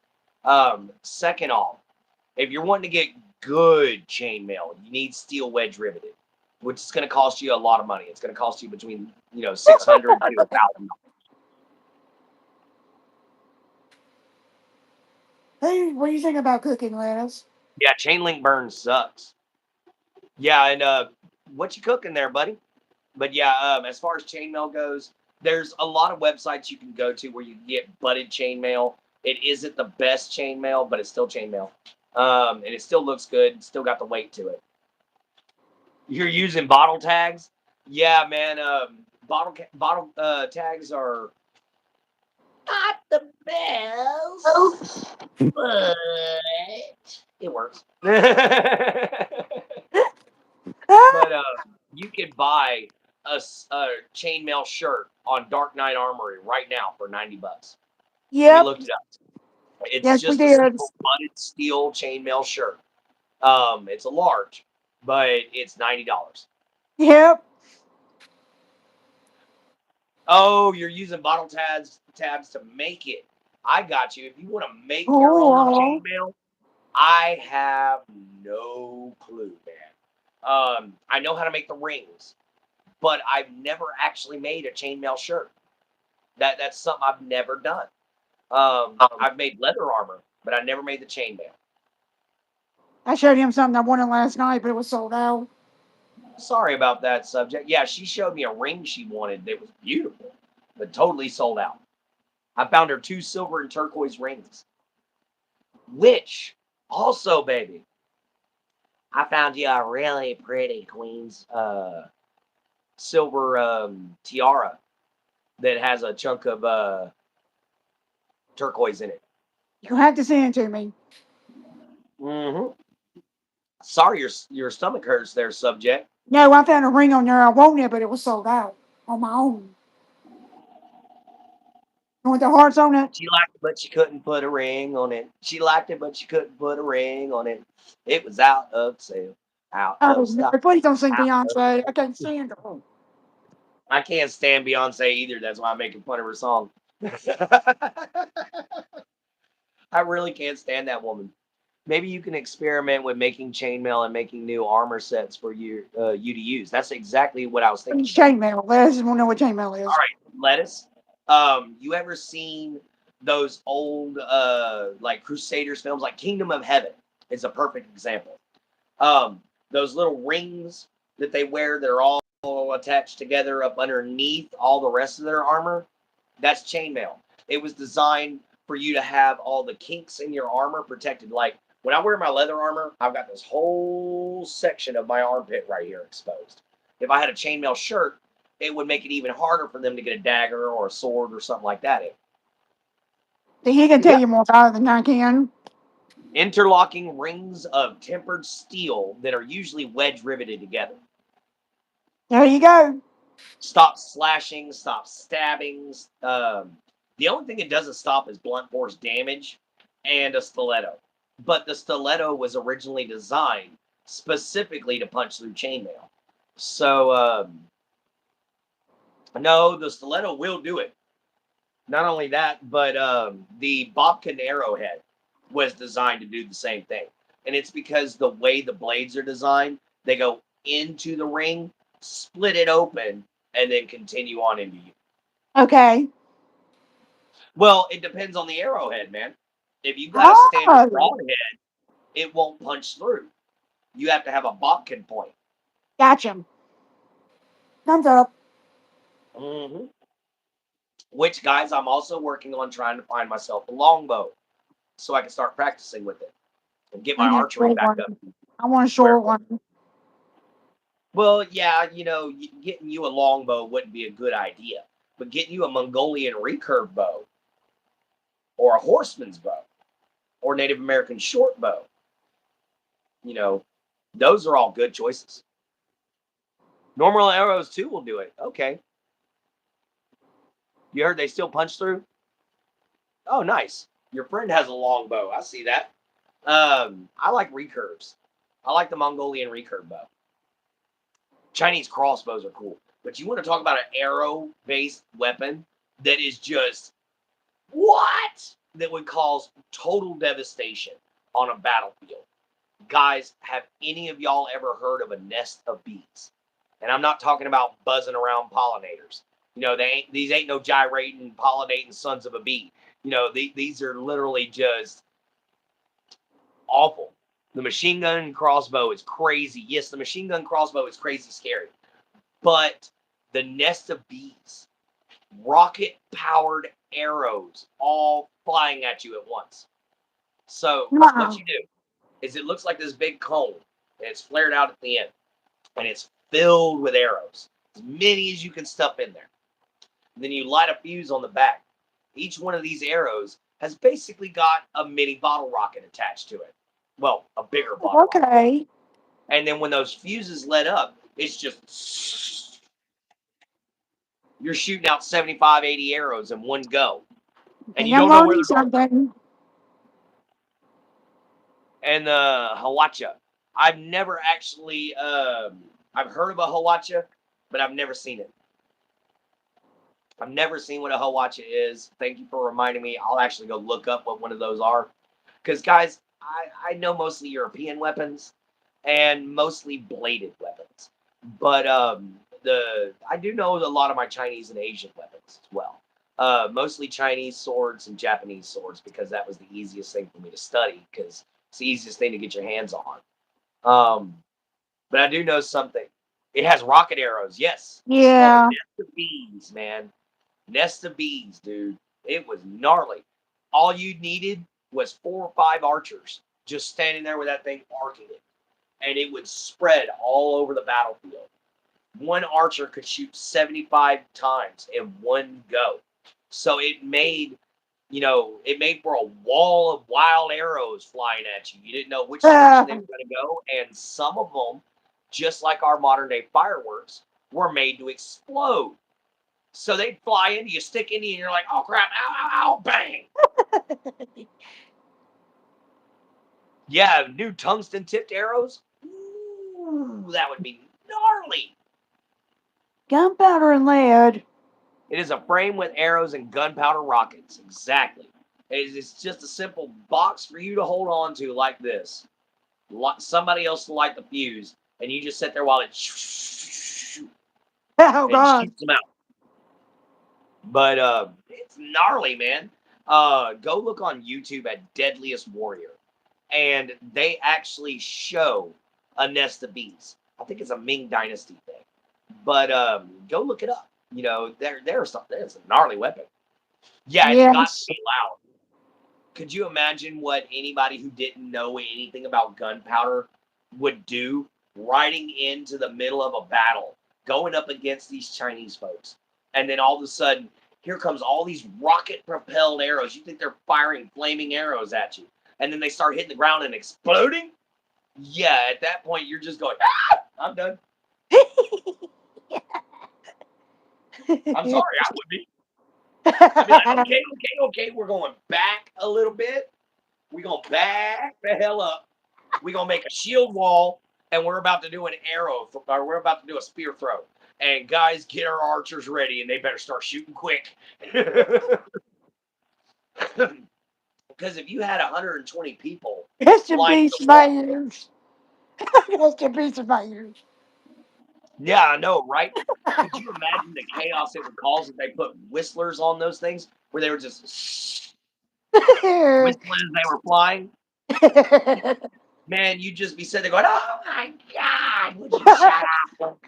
Second off, if you're wanting to get good chainmail, you need steel wedge riveted, which is going to cost you a lot of money. It's going to cost you between 600 to 1,000. Hey, what do you think about cooking, Lettuce? Yeah, chain link burn sucks. Yeah, and what you cooking there, buddy? But yeah, as far as chainmail goes, there's a lot of websites you can go to where you can get butted chainmail. It isn't the best chainmail, but it's still chainmail. And it still looks good. Still got the weight to it. You're using bottle tags? Yeah, man. Bottle tags are not the best, Oh. but it works. But Ah, you could buy a chainmail shirt on Dark Knight Armory right now for $90. We yep, looked it up. It's yes, we just a did. simple butted steel chainmail shirt. It's a large, but it's $90. Yep. Oh, you're using bottle tabs to make it. I got you. If you want to make your own Cool. chainmail, I have no clue, man. I know how to make the rings, but I've never actually made a chainmail shirt. That's something I've never done. I've made leather armor, but I never made the chainmail. I showed him something I wanted last night, but it was sold out. Sorry about that subject. Yeah, she showed me a ring she wanted that was beautiful, but totally sold out. I found her 2 silver and turquoise rings, which also, baby, I found you a really pretty Queen's silver tiara that has a chunk of turquoise in it. You have to send it to me. Mm-hmm. Sorry, your stomach hurts there, subject. No, I found a ring on there. I wanted it, but it was sold out on my own. You want the hearts on it? She liked it, but she couldn't put a ring on it. She liked it, but she couldn't put a ring on it. It was out of sale, out Oh, of no, stock. please don't sing Out of Beyonce. I can't stand it. I can't stand Beyonce either. That's why I'm making fun of her song. I really can't stand that woman. Maybe you can experiment with making chainmail and making new armor sets for you to use. That's exactly what I was thinking about. Chainmail. Lettuce won't know what chainmail All is. right, lettuce. You ever seen those old like Crusaders films, like Kingdom of Heaven? Is a perfect example. Those little rings that they wear that are all attached together up underneath all the rest of their armor. That's chainmail. It was designed for you to have all the kinks in your armor protected. Like when I wear my leather armor, I've got this whole section of my armpit right here exposed. If I had a chainmail shirt, it would make it even harder for them to get a dagger or a sword or something like that in. See, he can tell Yeah. you more about it than I can. Interlocking rings of tempered steel that are usually wedge riveted together. There you go. Stop slashing, stop stabbings. The only thing it doesn't stop is blunt force damage and a stiletto. But the stiletto was originally designed specifically to punch through chainmail. So no, the stiletto will do it. Not only that, but the Bobcat arrowhead was designed to do the same thing. And it's because the way the blades are designed, they go into the ring, split it open, and then continue on into you. Okay. Well, it depends on the arrowhead, man. If you got a standard Oh, broadhead, it won't punch through. You have to have a Bobcat point. gotcha. Thumbs up. Hmm. Which, guys, I'm also working on trying to find myself a longbow so I can start practicing with it and get I my need a archery short back one. up I want a where it short was. one. Well, yeah, getting you a longbow wouldn't be a good idea, but getting you a Mongolian recurve bow or a horseman's bow or Native American short bow, you know, those are all good choices. Normal arrows too will do it. Okay, you heard they still punch through? Oh, nice. Your friend has a longbow. I see that. I like recurves. I like the Mongolian recurve bow. Chinese crossbows are cool, but you want to talk about an arrow-based weapon that is just what? That would cause total devastation on a battlefield. Guys, have any of y'all ever heard of a nest of bees? And I'm not talking about buzzing around pollinators. These ain't no gyrating, pollinating sons of a bee. These are literally just awful. The machine gun crossbow is crazy. Yes, the machine gun crossbow is crazy scary. But the nest of bees, rocket powered arrows all flying at you at once. So what Uh-uh. you do is it looks like this big cone and it's flared out at the end and it's filled with arrows, as many as you can stuff in there. And then you light a fuse on the back. Each one of these arrows has basically got a mini bottle rocket attached to it. Well, a bigger bottle rocket. Okay. And then when those fuses let up, it's just you're shooting out 75, 80 arrows in one go. I And think you I'm don't know where learning they're going. something. And Hawacha. I've never actually I've heard of a Hawacha, but I've never seen it. I've never seen what a Hawacha is. Thank you for reminding me. I'll actually go look up what one of those are. Because guys, I know mostly European weapons and mostly bladed weapons. But the I do know a lot of my Chinese and Asian weapons as well. Mostly Chinese swords and Japanese swords because that was the easiest thing for me to study because it's the easiest thing to get your hands on. But I do know something. It has rocket arrows. Yes, this is called a Yeah. nest of bees, man. Nest of bees, dude. It was gnarly. All you needed was 4 or 5 archers just standing there with that thing arcing it, and it would spread all over the battlefield. One archer could shoot 75 times in one go. So it made for a wall of wild arrows flying at you. You didn't know which direction they were going to go. And some of them, just like our modern day fireworks, were made to explode. So they'd fly into you, stick into you, and you're like, oh crap, ow, ow, ow, bang. Yeah, new tungsten tipped arrows. Ooh, that would be gnarly. Gunpowder and lead. It is a frame with arrows and gunpowder rockets. Exactly. It's just a simple box for you to hold on to like this. Somebody else to light the fuse, and you just sit there while it Oh and God. shoots them out. But it's gnarly, man. Go look on YouTube at Deadliest Warrior, and they actually show a nest of bees. I think it's a Ming Dynasty thing, but go look it up. There's something. It's a gnarly weapon. Yeah, it's got to Yes. be loud. Could you imagine what anybody who didn't know anything about gunpowder would do riding into the middle of a battle, going up against these Chinese folks? And then all of a sudden, here comes all these rocket propelled arrows. You think they're firing flaming arrows at you. And then they start hitting the ground and exploding? Yeah, at that point, you're just going, ah, I'm done. I'm sorry, I would be. I'd be like, okay, okay, okay, we're going back a little bit. We're going to back the hell up. We're going to make a shield wall. and we're about to do an or we're about to do a spear throw. And guys, get our archers ready, and they better start shooting quick. Because if you had 120 people Rest in lining peace, the wall, Mayors. Rest in peace, Mayors. yeah, I know, right? Could you imagine the chaos it would cause if they put whistlers on those things, where they were just whistling as they were flying? Man, you'd just be sitting there going, "Oh my God, would you shut up?"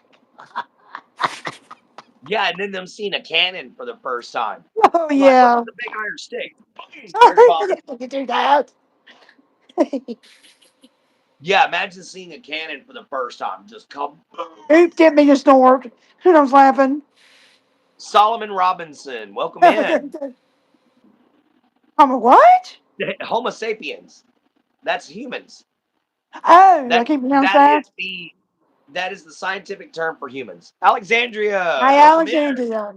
Yeah, and then them seeing a cannon for the first time. Oh You're like, "Look yeah. at the big iron stick. Boom, there's your Sorry, bomb." I can do that. Yeah, imagine seeing a cannon for the first time. Just come boom. Oop, didn't mean to snort. Who knows laughing? Solomon Robinson, welcome in. I'm a what? Homo sapiens. That's humans. Oh, I That can't pronounce that is that. the that is the scientific term for humans. Alexandria, Hi, welcome in. Alexandria.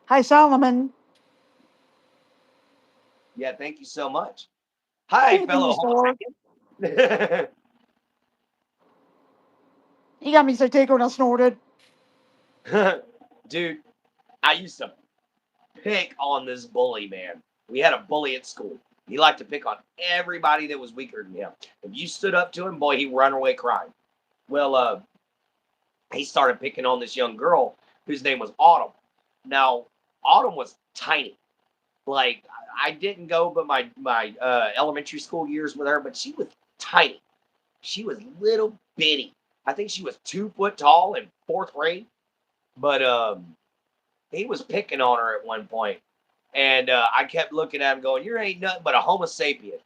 Hi, Solomon. Yeah, thank you so much. I Hi, didn't mean to fellow Homo snort. sapien. He got me so tickled I snorted. Dude, I used to pick on this bully, man. We had a bully at school. He liked to pick on everybody that was weaker than him. If you stood up to him, boy, he'd run away crying. Well, he started picking on this young girl whose name was Autumn. Now, Autumn was tiny. Like I didn't go, but my elementary school years with her, but she was tiny. She was little bitty. I think she was 2 foot tall in fourth grade. But he was picking on her at one point, and I kept looking at him, going, "You ain't nothing but a Homo sapien."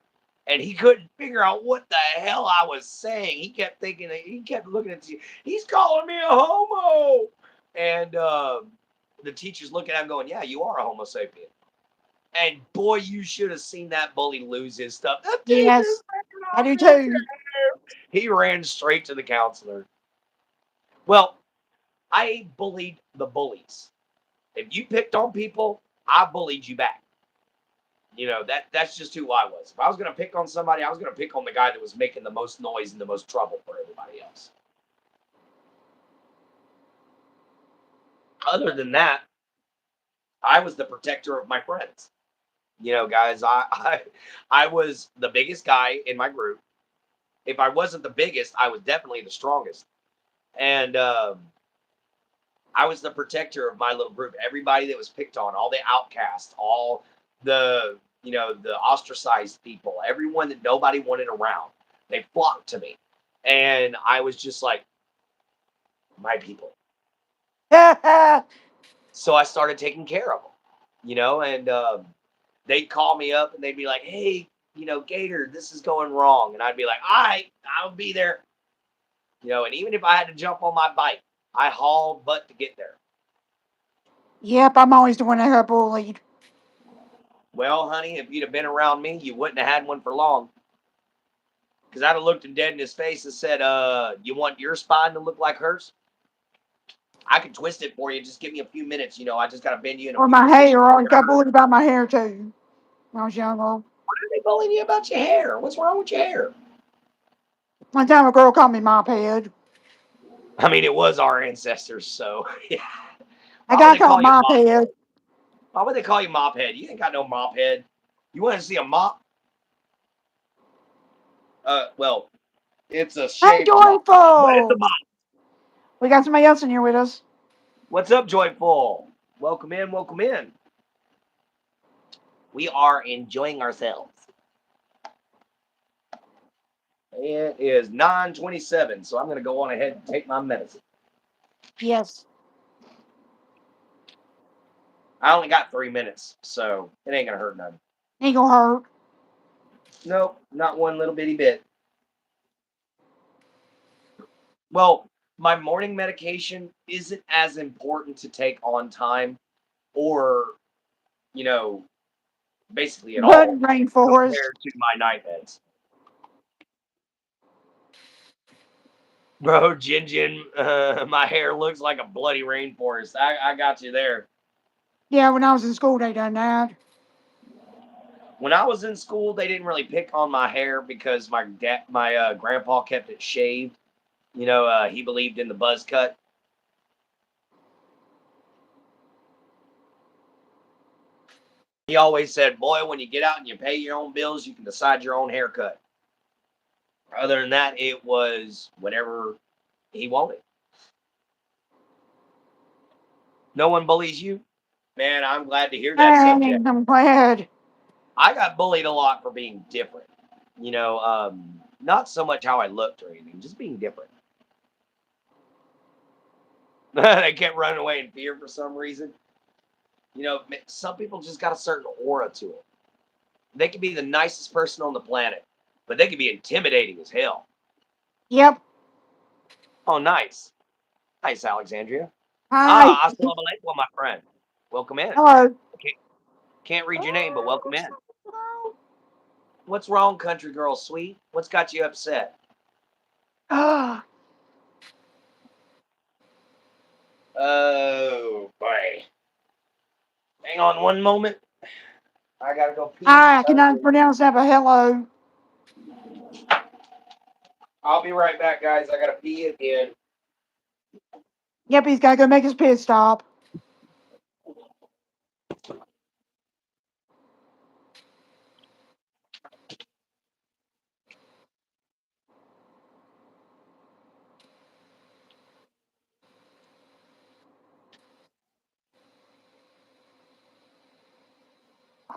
And he couldn't figure out what the hell I was saying. He kept thinking, he kept looking at you. He's calling me a homo. And the teacher's looking at him, going, "Yeah, you are a Homo sapien." And boy, you should have seen that bully lose his stuff. The teacher's Yes, picking I on do me too. too. He ran straight to the counselor. Well, I bullied the bullies. If you picked on people, I bullied you back. That's just who I was. If I was gonna pick on somebody, I was gonna pick on the guy that was making the most noise and the most trouble for everybody else. Other than that, I was the protector of my friends. Guys, I was the biggest guy in my group. If I wasn't the biggest, I was definitely the strongest. And I was the protector of my little group. Everybody that was picked on, all the outcasts, all the ostracized people, everyone that nobody wanted around, they flocked to me. And I was just like, my people. So I started taking care of them, and they'd call me up and they'd be like, "Hey, Gator, this is going wrong." And I'd be like, "All right, I'll be there." And even if I had to jump on my bike, I hauled butt to get there. Yep, I'm always the one that got bullied. Well, honey, if you'd have been around me, you wouldn't have had one for long. Because I'd have looked him dead in his face and said, you want your spine to look like hers? I can twist it for you. Just give me a few minutes. I just got to bend you in a Or few my positions. hair. I always got bullied about my hair too when I was younger. Why are they bullying you about your hair? What's wrong with your hair? One time a girl called me mop head. I mean, it was our ancestors, so yeah. I Why would got they called call you mop mop head. head? Why would they call you mop head? You ain't got no mop head. You want to see a mop? Well, it's a Hey, shaved mop, but it's a Joyful! mop. We got somebody else in here with us. What's up, Joyful? Welcome in, welcome in. We are enjoying ourselves. It is 9:27, so I'm going to go on ahead and take my medicine. Yes. I only got 3 minutes, so it ain't going to hurt nothing. Ain't gonna hurt. Nope, not one little bitty bit. Well, my morning medication isn't as important to take on time or, you know, basically at Good all rainforest. compared to my night meds. Bro, Jin, my hair looks like a bloody rainforest. I got you there. Yeah, when I was in school, they done that. When I was in school, they didn't really pick on my hair because my grandpa kept it shaved. He believed in the buzz cut. He always said, "Boy, when you get out and you pay your own bills, you can decide your own haircut." Other than that, it was whatever he wanted. No one bullies you, man. I'm glad to hear that subject. I'm glad. I got bullied a lot for being different. Not so much how I looked or anything, just being different. I kept running away in fear for some reason. Some people just got a certain aura to them. They could be the nicest person on the planet, but they could be intimidating as hell. Yep. Oh, nice. Nice, Alexandria. Hi. Ah, assalamu alaikum, my friend. Welcome in. Hello. Can't read your name, but welcome in. What's wrong, country girl sweet? What's got you upset? Ah. Oh, boy. Hang on one moment. I gotta go pee. Hi. I cannot pronounce that, but hello. I'll be right back, guys. I gotta pee again. Yep, he's got to go make his pit stop.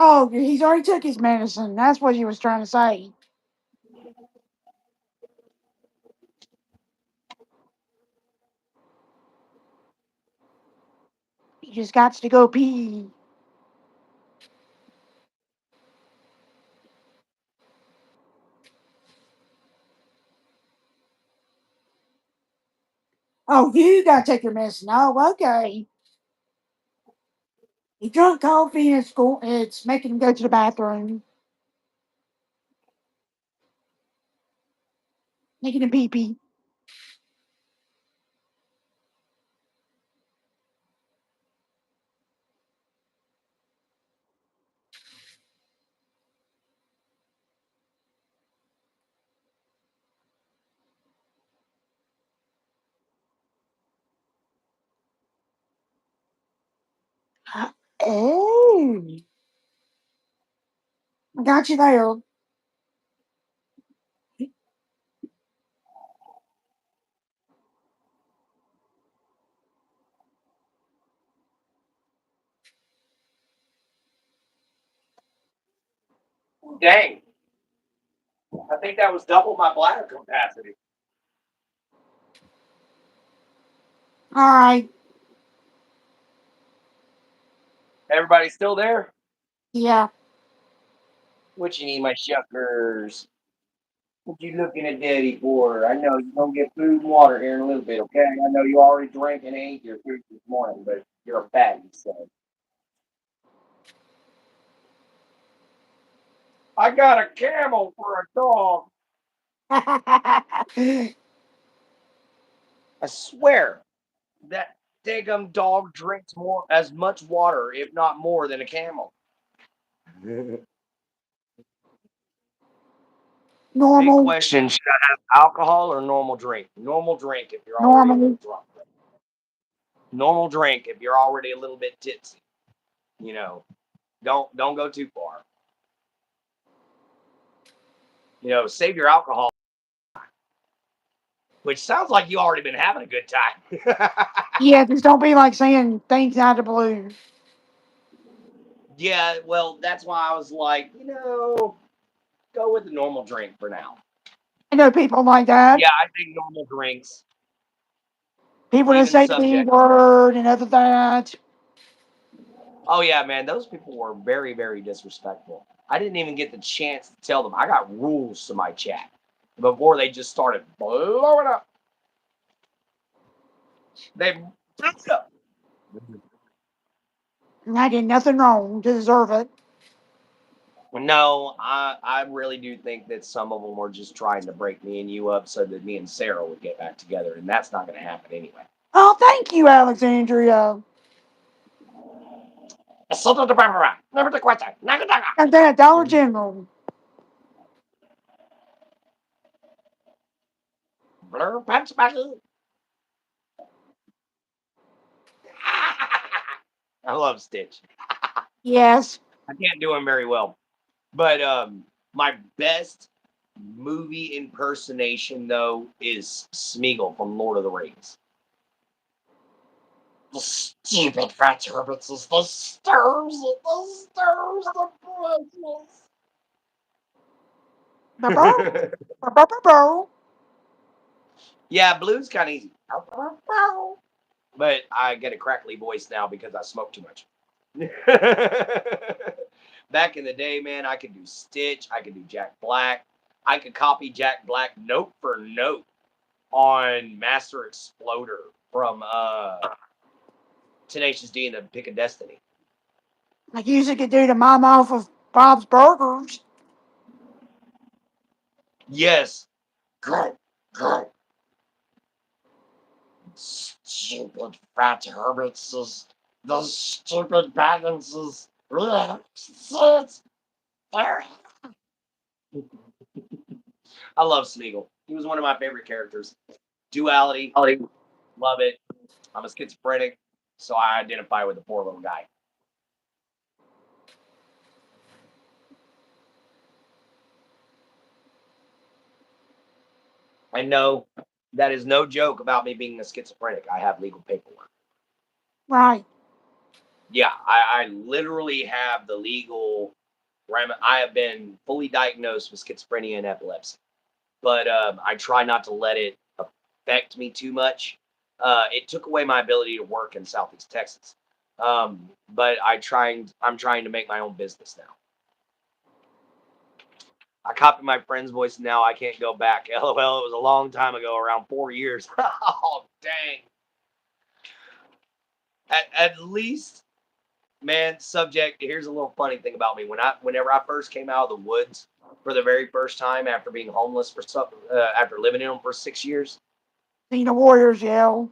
Oh, he's already took his medicine. That's what he was trying to say. He just got to go pee. Oh, you got to take your medicine. Oh, okay. He drunk coffee in school. It's making him go to the bathroom. Making him pee pee. Oh, I got you there. Dang. I think that was double my bladder capacity. All right. Everybody still there? Yeah. What you need, my shuckers? What you looking at daddy for? I know you're gonna get food and water here in a little bit, okay? I know you already drank and ate your food this morning, but you're a fatty, so. I got a camel for a dog. I swear that daggum dog drinks as much water, if not more, than a camel. Big Normal. question: should I have alcohol or normal drink? Normal drink if you're already a little Normal. drunk. Normal drink if you're already a little bit tipsy. You know, don't go too far. Save your alcohol, which sounds like you already been having a good time. Yeah, just don't be like saying things out of the blue. Yeah, well, that's why I was like, go with the normal drink for now. I know people like that. Yeah, I think normal drinks, People that even say the B subject. word and other that. Oh yeah, man, those people were very, very disrespectful. I didn't even get the chance to tell them. I got rules to my chat before they just started blowing up. They blew it up. And I did nothing wrong to deserve it. No, I really do think that some of them were just trying to break me and you up so that me and Sarah would get back together, and that's not going to happen anyway. Oh, thank you, Alexandria. Never the question. And then at Dollar General. Blur pants baggy. I love Stitch. Yes. I can't do him very well. But my best movie impersonation though is Smeagol from Lord of the Rings. The stupid fat rabbits, the Ba-bow. precious. Ba-bow. Yeah, blue's kind of easy. But I get a crackly voice now because I smoke too much. Back in the day, man, I could do Stitch, I could do Jack Black, I could copy Jack Black note for note on Master Exploder from Tenacious D and the Pick of Destiny. Like you used to could do the mom off of Bob's Burgers. Yes, good, good. Stupid fat Herbertses, those stupid Bagginses. I love Smeagol. He was one of my favorite characters. Duality, love it. I'm a schizophrenic, so I identify with the poor little guy. I know that is no joke about me being a schizophrenic. I have legal paperwork. Right. Yeah, I literally have the legal. I have been fully diagnosed with schizophrenia and epilepsy, but I try not to let it affect me too much. It took away my ability to work in Southeast Texas, but I'm trying to make my own business now. I copy my friend's voice now. I can't go back. LOL. It was a long time ago, around 4 years. Oh dang! At least, man. Subject. Here's a little funny thing about me. Whenever I first came out of the woods for the very first time after being homeless for after living in them for 6 years, Seen the Warriors yell.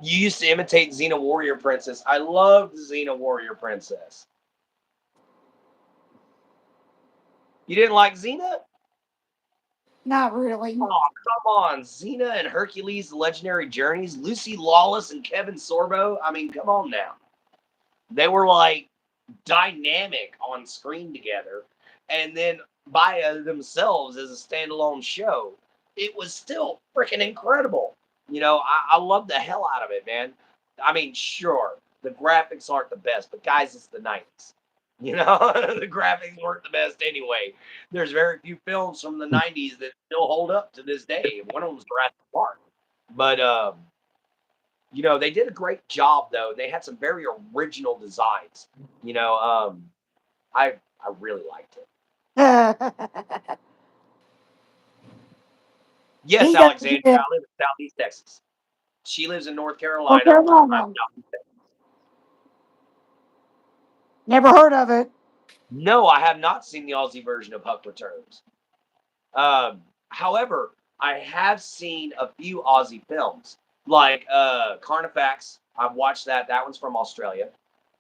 you used to imitate Xena Warrior Princess. I loved Xena Warrior Princess. You didn't like Xena? Not really. Oh, come on. Xena and Hercules, The Legendary Journeys, Lucy Lawless and Kevin Sorbo. I mean, come on now. They were like dynamic on screen together. And then by themselves as a standalone show, it was still freaking incredible. I love the hell out of it, man. I mean, sure, the graphics aren't the best, but guys, it's the 90s. The graphics weren't the best anyway. There's very few films from the 90s that still hold up to this day. One of them's Jurassic Park. But they did a great job though. They had some very original designs. I really liked it. Yes, He does. Alexandria, Yeah. I live in Southeast Texas. She lives in North North Carolina. I'm Carolina. Southeast Texas. Never heard of it. No, I have not seen the Aussie version of Huck Returns. However, I have seen a few Aussie films, like Carnifex. I've watched that. That one's from Australia.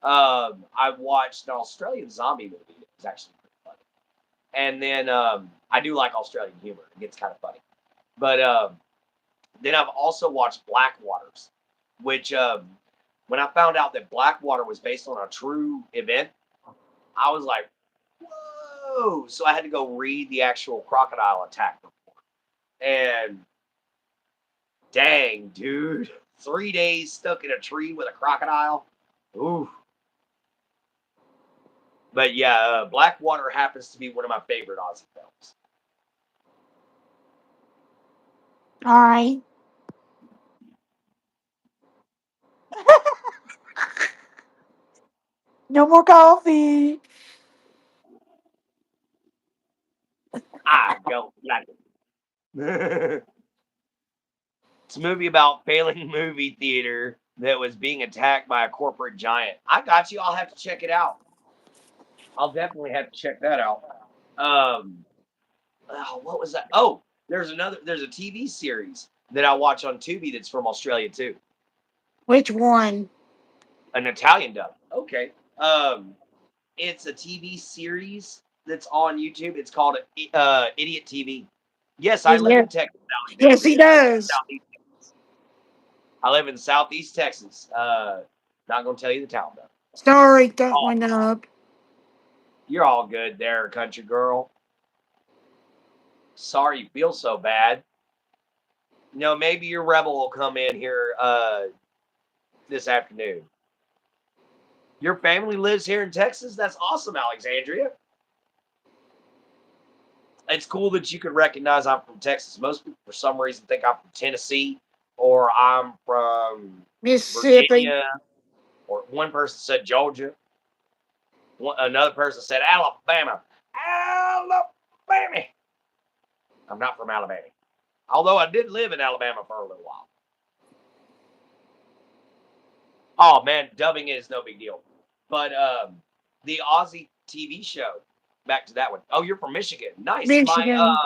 I've watched an Australian zombie movie. It was actually pretty funny. And then I do like Australian humor. It gets kind of funny. But then I've also watched Blackwaters, which when I found out that Blackwater was based on a true event, I was like, whoa. So I had to go read the actual crocodile attack report. And dang, dude, 3 days stuck in a tree with a crocodile. Ooh. But yeah, Blackwater happens to be one of my favorite Aussie films. All right. No more coffee. I don't like it. It's a movie about failing movie theater that was being attacked by a corporate giant. I got you. I'll have to check it out. I'll definitely have to check that out. Um, what was that? Oh, there's a TV series that I watch on Tubi that's from Australia too. Which one? An Italian dub. Okay. It's a TV series that's on YouTube. It's called Idiot TV. Yes, I live Yeah. in Texas, Yes, he Alexandria. I live in does. Southeast. I live in Southeast Texas. Not gonna tell you the town though. Sorry, that Oh, went up. you're all good there, country girl. Sorry you feel so bad. Maybe your rebel will come in here this afternoon. Your family lives here in Texas? That's awesome, Alexandria. It's cool that you could recognize I'm from Texas. Most people, for some reason, think I'm from Tennessee or I'm from Mississippi. Virginia, or one person said Georgia. Another person said Alabama. Alabama. I'm not from Alabama, although I did live in Alabama for a little while. Oh man, dubbing is no big deal. But the Aussie TV show. Back to that one. Oh, you're from Michigan. Nice. Michigan.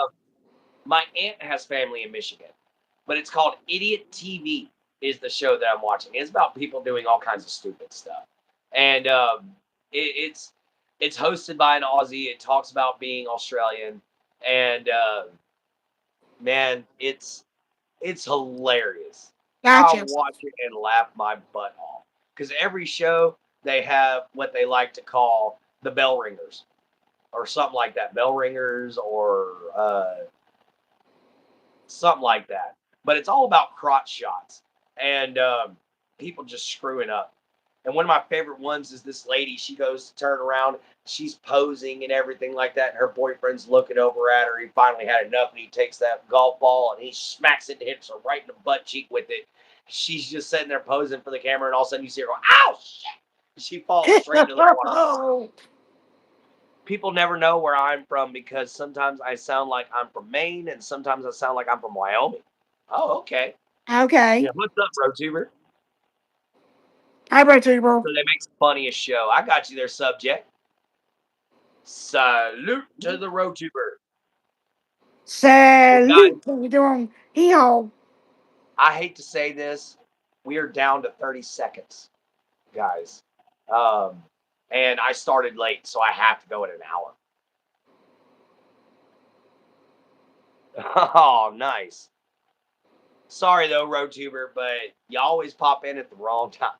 My aunt has family in Michigan, but it's called Idiot TV. Is the show that I'm watching. It's about people doing all kinds of stupid stuff, and it's hosted by an Aussie. It talks about being Australian, and man, it's hilarious. I Gotcha. watch it and laugh my butt off because every show they have what they like to call the bell ringers or something like that, bell ringers or something like that. But it's all about crotch shots and people just screwing up. And one of my favorite ones is this lady. She goes to turn around. She's posing and everything like that. And her boyfriend's looking over at her. He finally had enough, and he takes that golf ball and he smacks it and hits her right in the butt cheek with it. She's just sitting there posing for the camera, and all of a sudden you see her go, "Ow, shit!" She falls straight into the water. Oh, People never know where I'm from because sometimes I sound like I'm from Maine, and sometimes I sound like I'm from Wyoming. Oh, okay. Yeah, okay. what's up, RoTuber? Hi, Rotuber. So they make the funniest show. I got you there, subject. Salute to the RoTuber. Well, guys, Salute. What we doing? Hee-haw. I hate to say this. We are down to 30 seconds, guys. Um, and I started late, so I have to go in an hour. Oh, nice. Sorry though, RoTuber, but you always pop in at the wrong time.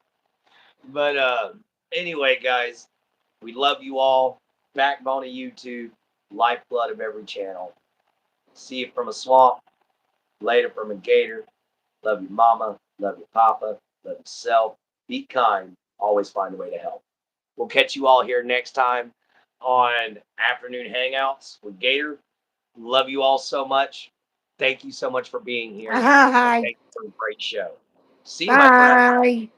But anyway, guys, we love you all. Backbone of YouTube, lifeblood of every channel. See you from a swamp, later from a gator. Love you, mama. Love you, papa. Love yourself. Be kind. Always find a way to help. We'll catch you all here next time on Afternoon Hangouts with Gator. Love you all so much. Thank you so much for being here. And Hi. thank you for a great show. See you, my friend. Bye.